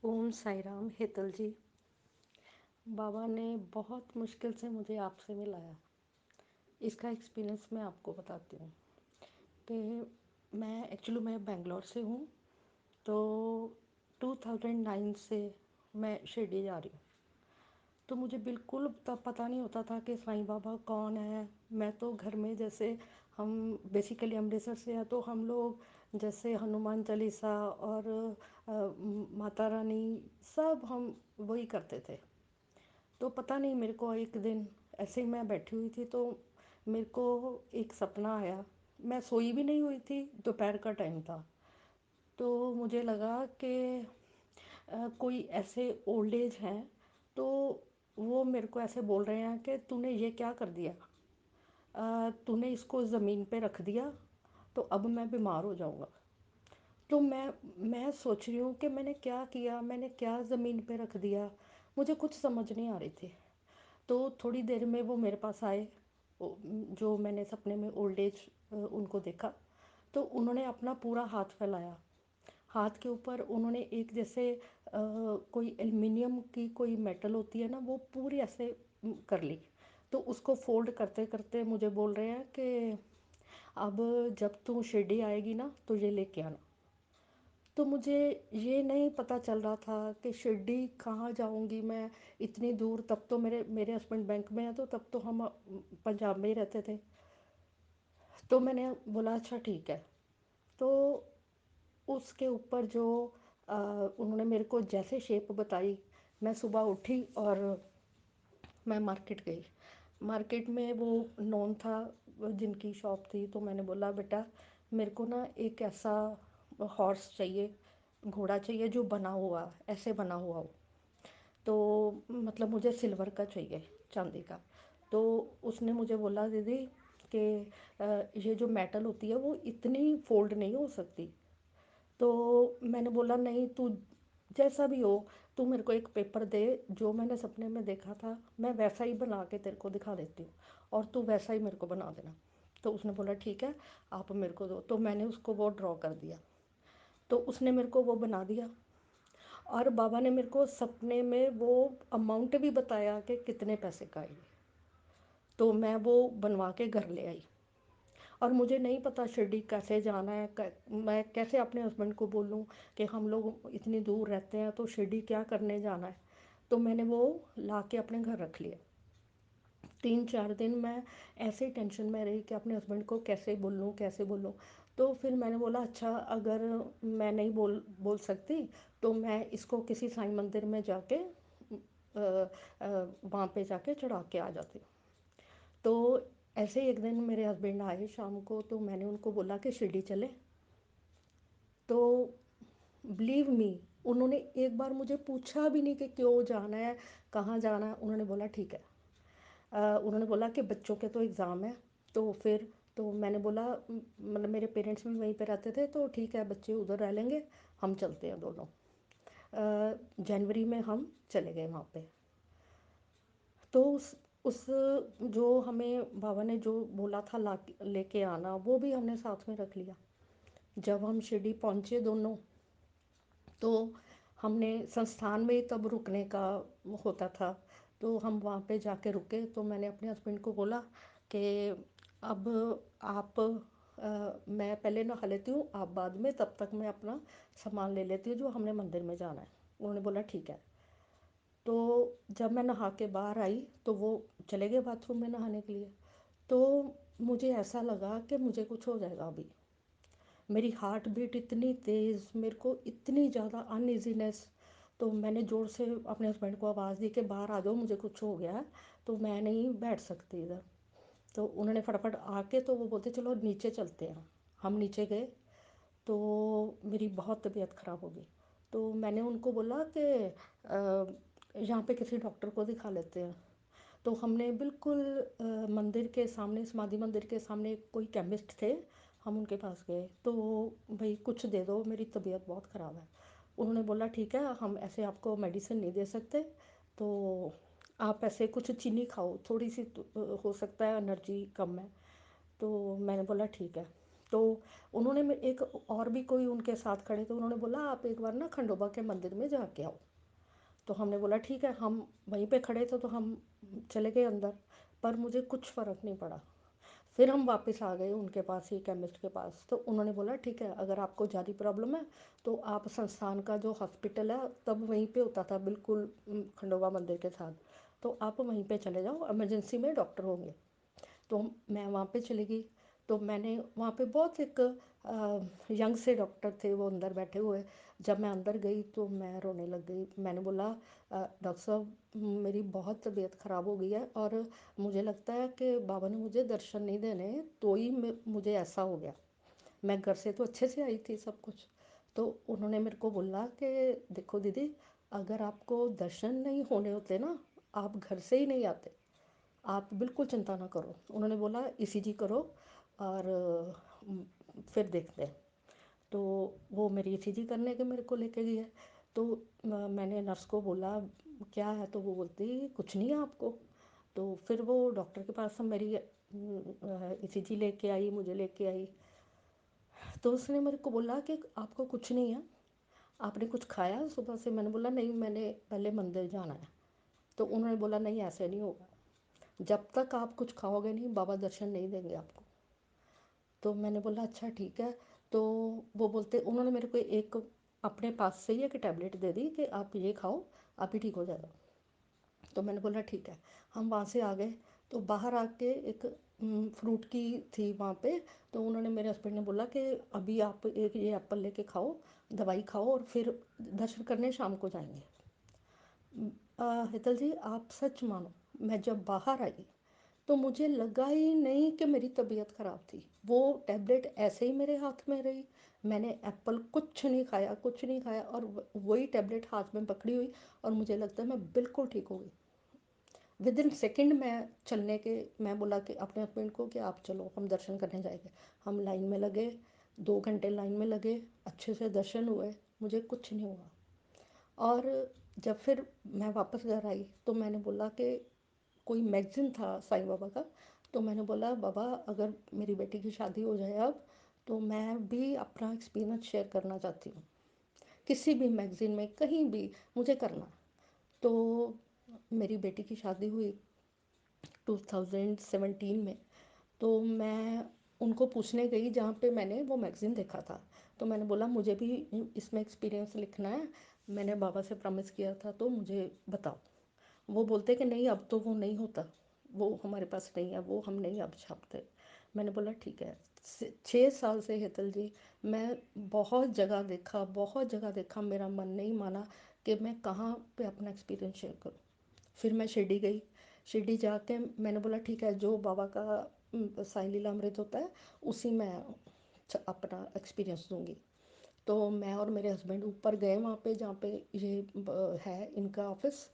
ओम साई राम हेतल जी। बाबा ने बहुत मुश्किल से मुझे आपसे मिलाया। इसका एक्सपीरियंस मैं आपको बताती हूँ कि मैं बेंगलोर से हूँ। तो 2009 से मैं शिरडी जा रही हूँ। तो मुझे बिल्कुल तब पता नहीं होता था कि साईं बाबा कौन है। मैं तो घर में जैसे हम बेसिकली अमृतसर से हैं, तो हम लोग जैसे हनुमान चालीसा और माता रानी सब हम वही करते थे। तो पता नहीं मेरे को एक दिन ऐसे ही मैं बैठी हुई थी, तो मेरे को एक सपना आया। मैं सोई भी नहीं हुई थी, दोपहर का टाइम था। तो मुझे लगा कि कोई ऐसे ओल्ड एज हैं। तो वो मेरे को ऐसे बोल रहे हैं कि तूने ये क्या कर दिया, तूने इसको ज़मीन पे रख दिया, तो अब मैं बीमार हो जाऊंगा। तो मैं सोच रही हूँ कि मैंने क्या किया, मैंने क्या ज़मीन पे रख दिया। मुझे कुछ समझ नहीं आ रही थी। तो थोड़ी देर में वो मेरे पास आए। जो मैंने सपने में ओल्ड एज उनको देखा। तो उन्होंने अपना पूरा हाथ फैलाया। हाथ के ऊपर उन्होंने एक जैसे कोई एल्युमिनियम की कोई मेटल होती है ना, वो पूरी ऐसे कर ली। तो उसको फोल्ड करते करते मुझे बोल रहे हैं कि अब जब तू शिरडी आएगी ना तो ये लेके आना। तो मुझे ये नहीं पता चल रहा था कि शिरडी कहाँ जाऊंगी मैं इतनी दूर। तब तो मेरे मेरे हस्बैंड बैंक में हैं, तो तब तो हम पंजाब में ही रहते थे। तो मैंने बोला अच्छा ठीक है। तो उसके ऊपर जो उन्होंने मेरे को जैसे शेप बताई, मैं सुबह उठी और मैं मार्केट गई। मार्केट में वो नॉन था जिनकी शॉप थी। तो मैंने बोला बेटा, मेरे को ना एक ऐसा हॉर्स चाहिए, घोड़ा चाहिए जो बना हुआ ऐसे बना हुआ हो। तो मतलब मुझे सिल्वर का चाहिए, चांदी का। तो उसने मुझे बोला दीदी कि ये जो मेटल होती है वो इतनी फोल्ड नहीं हो सकती। तो मैंने बोला नहीं, तू जैसा भी हो, तू मेरे को एक पेपर दे। जो मैंने सपने में देखा था मैं वैसा ही बना के तेरे को दिखा देती हूँ, और तू वैसा ही मेरे को बना देना। तो उसने बोला ठीक है, आप मेरे को दो। तो मैंने उसको वो ड्रॉ कर दिया। तो उसने मेरे को वो बना दिया। और बाबा ने मेरे को सपने में वो अमाउंट भी बताया कि कितने पैसे का है। तो मैं वो बनवा के घर ले आई। और मुझे नहीं पता शिरडी कैसे जाना है, मैं कैसे अपने हस्बैंड को बोलूँ कि हम लोग इतनी दूर रहते हैं तो शिरडी क्या करने जाना है। तो मैंने वो ला के अपने घर रख लिया। 3-4 दिन मैं ऐसे ही टेंशन में रही कि अपने हस्बैंड को कैसे बोलूँ कैसे बोलूँ। तो फिर मैंने बोला अच्छा, अगर मैं नहीं बोल बोल सकती तो मैं इसको किसी साईं मंदिर में जाके वहाँ पे जाके चढ़ा के आ जाती। तो ऐसे ही एक दिन मेरे हस्बैंड आए शाम को, तो मैंने उनको बोला कि शिरडी चले। तो बिलीव मी, उन्होंने एक बार मुझे पूछा भी नहीं कि क्यों जाना है, कहाँ जाना है। उन्होंने बोला ठीक है। उन्होंने बोला कि बच्चों के तो एग्ज़ाम है। तो फिर तो मैंने बोला मतलब मेरे पेरेंट्स भी वहीं पे रहते थे, तो ठीक है बच्चे उधर रह लेंगे, हम चलते हैं दोनों। जनवरी में हम चले गए वहाँ पे। तो उस जो हमें बाबा ने जो बोला था ला लेके आना, वो भी हमने साथ में रख लिया। जब हम शिरडी पहुँचे दोनों, तो हमने संस्थान में ही तब रुकने का होता था। तो हम वहाँ पे जाके रुके। तो मैंने अपने हस्बैंड को बोला कि अब आप मैं पहले नहा लेती हूँ, आप बाद में, तब तक मैं अपना सामान ले लेती हूँ जो हमने मंदिर में जाना है। उन्होंने बोला ठीक है। तो जब मैं नहा के बाहर आई तो वो चले गए बाथरूम में नहाने के लिए। तो मुझे ऐसा लगा कि मुझे कुछ हो जाएगा अभी। मेरी हार्ट बीट इतनी तेज़, मेरे को इतनी ज़्यादा अनइजीनेस। तो मैंने ज़ोर से अपने हस्बैंड को आवाज़ दी कि बाहर आ जाओ, मुझे कुछ हो गया है, तो मैं नहीं बैठ सकती इधर। तो उन्होंने फटाफट आके तो वो बोलते चलो नीचे चलते हैं। हम नीचे गए। तो मेरी बहुत तबीयत ख़राब हो गई। तो मैंने उनको बोला कि यहाँ पे किसी डॉक्टर को दिखा लेते हैं। तो हमने बिल्कुल मंदिर के सामने, समाधि मंदिर के सामने कोई केमिस्ट थे, हम उनके पास गए। तो भाई कुछ दे दो, मेरी तबीयत बहुत ख़राब है। उन्होंने बोला ठीक है, हम ऐसे आपको मेडिसिन नहीं दे सकते, तो आप ऐसे कुछ चीनी खाओ थोड़ी सी, तो हो सकता है एनर्जी कम है। तो मैंने बोला ठीक है। तो उन्होंने एक और भी कोई उनके साथ खड़े थे, उन्होंने बोला आप एक बार ना खंडोबा के मंदिर में जाके आओ। तो हमने बोला ठीक है, हम वहीं पे खड़े थे तो हम चले गए अंदर। पर मुझे कुछ फ़र्क नहीं पड़ा। फिर हम वापस आ गए उनके पास ही, केमिस्ट के पास। तो उन्होंने बोला ठीक है, अगर आपको ज़्यादा प्रॉब्लम है तो आप संस्थान का जो हॉस्पिटल है, तब वहीं पे होता था बिल्कुल खंडोबा मंदिर के साथ, तो आप वहीं पे चले जाओ, इमरजेंसी में डॉक्टर होंगे। तो मैं वहाँ पे चली गई। तो मैंने वहाँ पे बहुत एक यंग से डॉक्टर थे, वो अंदर बैठे हुए। जब मैं अंदर गई तो मैं रोने लग गई। मैंने बोला डॉक्टर साहब, मेरी बहुत तबीयत ख़राब हो गई है और मुझे लगता है कि बाबा ने मुझे दर्शन नहीं देने, तो ही मुझे ऐसा हो गया। मैं घर से तो अच्छे से आई थी सब कुछ। तो उन्होंने मेरे को बोला कि देखो दीदी, अगर आपको दर्शन नहीं होने होते ना, आप घर से ही नहीं आते। आप बिल्कुल चिंता ना करो। उन्होंने बोला ईसीजी करो और फिर देखते हैं। तो वो मेरी ईसीजी करने के मेरे को लेके गई है। तो मैंने नर्स को बोला क्या है, तो वो बोलती कुछ नहीं है आपको। तो फिर वो डॉक्टर के पास मेरी ईसीजी लेके आई, मुझे लेके आई। तो उसने मेरे को बोला कि आपको कुछ नहीं है, आपने कुछ खाया सुबह से? मैंने बोला नहीं, मैंने पहले मंदिर जाना है। तो उन्होंने बोला नहीं, ऐसे नहीं होगा, जब तक आप कुछ खाओगे नहीं बाबा दर्शन नहीं देंगे आपको। तो मैंने बोला अच्छा ठीक है। तो वो बोलते, उन्होंने मेरे को एक अपने पास से ही एक टैबलेट दे दी कि आप ये खाओ, आप ही ठीक हो जाएगा। तो मैंने बोला ठीक है। हम वहाँ से आ गए। तो बाहर आके एक फ्रूट की थी वहाँ पे। तो उन्होंने, मेरे हस्बैंड ने बोला कि अभी आप एक ये एप्पल लेके खाओ, दवाई खाओ और फिर दर्शन करने शाम को जाएंगे। हितल जी, आप सच मानो, मैं जब बाहर आई तो मुझे लगा ही नहीं कि मेरी तबीयत ख़राब थी। वो टैबलेट ऐसे ही मेरे हाथ में रही। मैंने एप्पल कुछ नहीं खाया, कुछ नहीं खाया, और वही टैबलेट हाथ में पकड़ी हुई। और मुझे लगता है मैं बिल्कुल ठीक हो गई। विद इन सेकेंड मैं चलने के, मैं बोला कि अपने हस्बैंड को कि आप चलो, हम दर्शन करने जाएंगे। हम लाइन में लगे, 2 घंटे लाइन में लगे, अच्छे से दर्शन हुए, मुझे कुछ नहीं हुआ। और जब फिर मैं वापस घर आई तो मैंने बोला कि कोई मैगज़ीन था साईं बाबा का। तो मैंने बोला बाबा, अगर मेरी बेटी की शादी हो जाए अब, तो मैं भी अपना एक्सपीरियंस शेयर करना चाहती हूँ, किसी भी मैगज़ीन में, कहीं भी मुझे करना। तो मेरी बेटी की शादी हुई 2017 में। तो मैं उनको पूछने गई जहाँ पे मैंने वो मैगज़ीन देखा था। तो मैंने बोला मुझे भी इसमें एक्सपीरियंस लिखना है, मैंने बाबा से प्रॉमिस किया था, तो मुझे बताओ। वो बोलते कि नहीं, अब तो वो नहीं होता, वो हमारे पास नहीं है, वो हम नहीं अब छापते। मैंने बोला ठीक है। 6 साल से हेतल जी, मैं बहुत जगह देखा, बहुत जगह देखा, मेरा मन नहीं माना कि मैं कहाँ पे अपना एक्सपीरियंस शेयर करूँ। फिर मैं शिरडी गई। शिरडी जाके मैंने बोला ठीक है, जो बाबा का साई लीला अमृत होता है उसी में अपना एक्सपीरियंस दूंगी। तो मैं और मेरे हस्बैंड ऊपर गए वहाँ पे, जहाँ पे ये है इनका ऑफिस।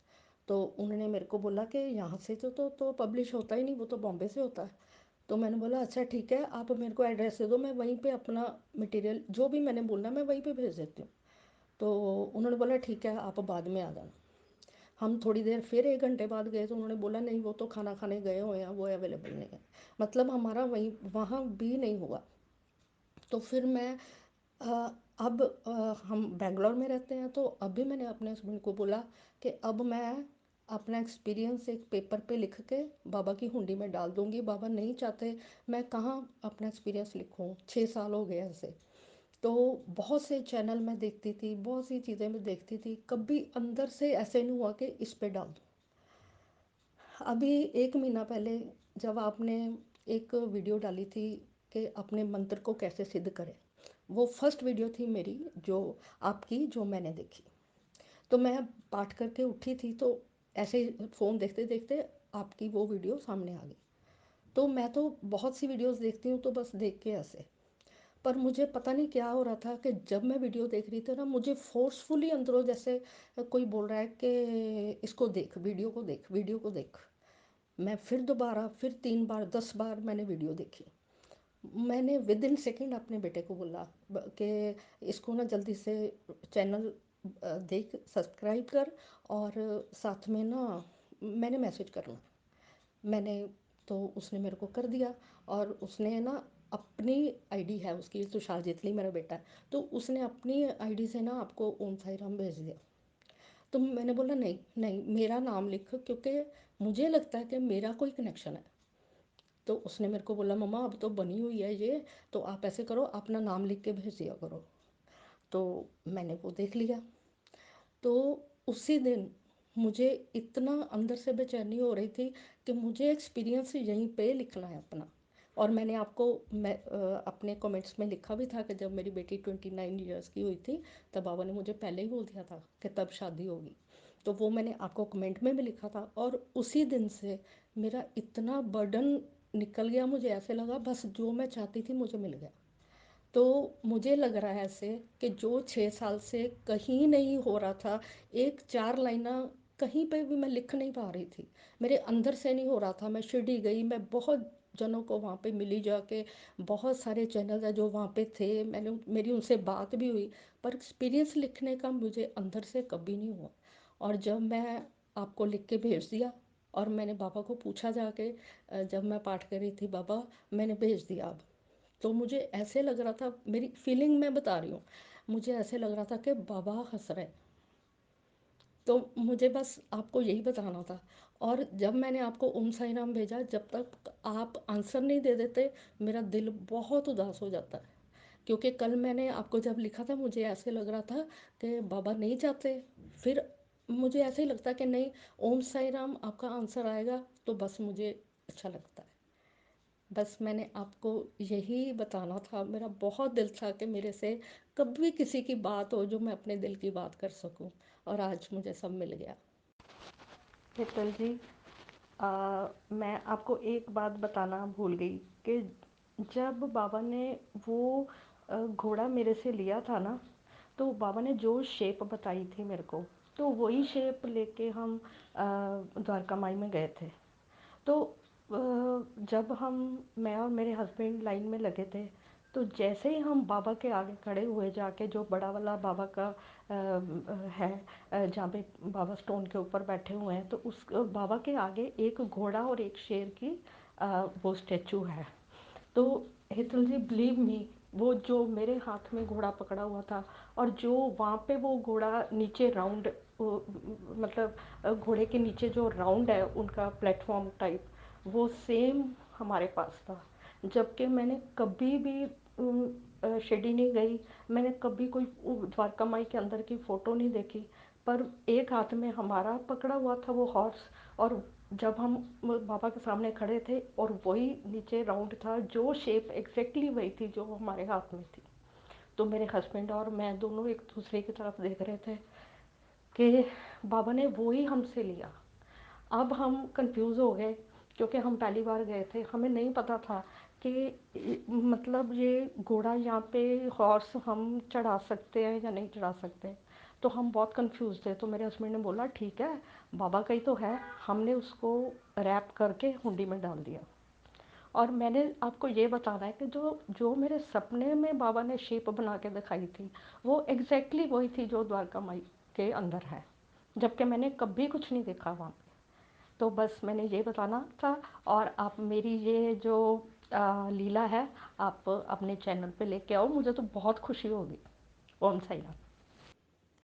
तो उन्होंने मेरे को बोला कि यहाँ से तो पब्लिश होता ही नहीं, वो तो बॉम्बे से होता है। तो मैंने बोला अच्छा ठीक है, आप मेरे को एड्रेस दे दो, मैं वहीं पे अपना मटेरियल जो भी मैंने बोलना मैं वहीं पे भेज देती हूँ। तो उन्होंने बोला ठीक है, आप बाद में आ जाना। हम थोड़ी देर फिर 1 घंटे बाद गए तो उन्होंने बोला नहीं, वो तो खाना खाने गए हुए हैं, वो अवेलेबल नहीं है। मतलब हमारा वहीं वहाँ भी नहीं हुआ। तो फिर मैं अ, अब हम बेंगलोर में रहते हैं, तो अभी मैंने अपने हस्बैंड को बोला कि अब मैं अपना एक्सपीरियंस एक पेपर पे लिख के बाबा की हुंडी में डाल दूंगी। बाबा नहीं चाहते मैं कहाँ अपना एक्सपीरियंस लिखूँ, 6 साल हो गए ऐसे। तो बहुत से चैनल मैं देखती थी, बहुत सी चीज़ें मैं देखती थी, कभी अंदर से ऐसे नहीं हुआ कि इस पे डाल दूँ। अभी 1 महीना पहले जब आपने एक वीडियो डाली थी कि अपने मंत्र को कैसे सिद्ध करें, वो फर्स्ट वीडियो थी मेरी, जो आपकी, जो मैंने देखी। तो मैं पाठ करके उठी थी तो ऐसे ही फ़ोन देखते देखते आपकी वो वीडियो सामने आ गई। तो मैं तो बहुत सी वीडियोस देखती हूँ तो बस देख के ऐसे। पर मुझे पता नहीं क्या हो रहा था कि जब मैं वीडियो देख रही थी ना, मुझे फोर्सफुली अंदरों जैसे कोई बोल रहा है कि इसको देख, वीडियो को देख, वीडियो को देख। मैं फिर दोबारा, फिर 3 बार, 10 बार मैंने वीडियो देखी। मैंने विद इन सेकेंड अपने बेटे को बोला कि इसको ना जल्दी से चैनल देख, सब्सक्राइब कर, और साथ में ना मैंने मैसेज करना। मैंने, तो उसने मेरे को कर दिया। और उसने ना अपनी आईडी है उसकी, तुषार जेतली मेरा बेटा है, तो उसने अपनी आईडी से ना आपको ओम साई राम भेज दिया। तो मैंने बोला नहीं नहीं, मेरा नाम लिख, क्योंकि मुझे लगता है कि मेरा कोई कनेक्शन है। तो उसने मेरे को बोला मम्मा अब तो बनी हुई है ये, तो आप ऐसे करो अपना नाम लिख के भेज दिया करो। तो मैंने वो देख लिया। तो उसी दिन मुझे इतना अंदर से बेचैनी हो रही थी कि मुझे एक्सपीरियंस यहीं पे लिखना है अपना। और मैंने आपको अपने कमेंट्स में लिखा भी था कि जब मेरी बेटी 29 ईयर्स की हुई थी, तब बाबा ने मुझे पहले ही बोल दिया था कि तब शादी होगी। तो वो मैंने आपको कमेंट में भी लिखा था, और उसी दिन से मेरा इतना बर्डन निकल गया, मुझे ऐसे लगा बस जो मैं चाहती थी मुझे मिल गया। तो मुझे लग रहा है ऐसे कि जो 6 साल से कहीं नहीं हो रहा था, एक चार लाइना कहीं पे भी मैं लिख नहीं पा रही थी, मेरे अंदर से नहीं हो रहा था। मैं शिरडी गई, मैं बहुत जनों को वहाँ पे मिली जाके, बहुत सारे चैनल है जो वहाँ पे थे, मैंने मेरी उनसे बात भी हुई, पर एक्सपीरियंस लिखने का मुझे अंदर से कभी नहीं हुआ। और जब मैं आपको लिख के भेज दिया, और मैंने बाबा को पूछा जाके, जब मैं पाठ कर रही थी, बाबा मैंने भेज दिया अब। तो मुझे ऐसे लग रहा था, मेरी फीलिंग मैं बता रही हूँ, मुझे ऐसे लग रहा था कि बाबा हंस रहे। तो मुझे बस आपको यही बताना था। और जब मैंने आपको ओम साई राम भेजा, जब तक आप आंसर नहीं दे देते, मेरा दिल बहुत उदास हो जाता है। क्योंकि कल मैंने आपको जब लिखा था, मुझे ऐसे लग रहा था कि बाबा नहीं चाहते। फिर मुझे ऐसे ही लगता कि नहीं, ओम साई राम आपका आंसर आएगा तो बस मुझे अच्छा लगता है। बस मैंने आपको यही बताना था, मेरा बहुत दिल था कि मेरे से कभी किसी की बात हो जो मैं अपने दिल की बात कर सकूं, और आज मुझे सब मिल गया। हेतल जी, मैं आपको एक बात बताना भूल गई कि जब बाबा ने वो घोड़ा मेरे से लिया था ना, तो बाबा ने जो शेप बताई थी मेरे को, तो वही शेप लेके हम द्वारका माई में गए थे। तो जब हम, मैं और मेरे हस्बैंड लाइन में लगे थे, तो जैसे ही हम बाबा के आगे खड़े हुए जाके, जो बड़ा वाला बाबा का है, जहाँ पे बाबा स्टोन के ऊपर बैठे हुए हैं, तो उस बाबा के आगे एक घोड़ा और एक शेर की वो स्टेचू है। तो हेतल जी बिलीव मी, वो जो मेरे हाथ में घोड़ा पकड़ा हुआ था, और जो वहाँ पे वो घोड़ा नीचे राउंड, मतलब घोड़े के नीचे जो राउंड है उनका प्लेटफॉर्म टाइप, वो सेम हमारे पास था। जबकि मैंने कभी भी शिरडी नहीं गई, मैंने कभी कोई द्वारका माई के अंदर की फ़ोटो नहीं देखी, पर एक हाथ में हमारा पकड़ा हुआ था वो हॉर्स, और जब हम बाबा के सामने खड़े थे, और वही नीचे राउंड था, जो शेप एग्जैक्टली वही थी जो हमारे हाथ में थी। तो मेरे हस्बैंड और मैं दोनों एक दूसरे की तरफ देख रहे थे कि बाबा ने वो ही हमसे लिया। अब हम कंफ्यूज हो गए, क्योंकि हम पहली बार गए थे, हमें नहीं पता था कि मतलब ये घोड़ा यहाँ पे हॉर्स हम चढ़ा सकते हैं या नहीं चढ़ा सकते। तो हम बहुत कंफ्यूज थे। तो मेरे हस्बैंड ने बोला ठीक है, बाबा का ही तो है। हमने उसको रैप करके हुंडी में डाल दिया। और मैंने आपको ये बताना है कि जो जो मेरे सपने में बाबा ने शेप बना के दिखाई थी, वो एग्जैक्टली वही थी जो द्वारका माई के अंदर है, जबकि मैंने कभी कुछ नहीं देखा वहाँ पे। तो बस मैंने ये बताना था। और आप मेरी ये जो लीला है, आप अपने चैनल पे लेके आओ, मुझे तो बहुत खुशी होगी। ओम साई राम।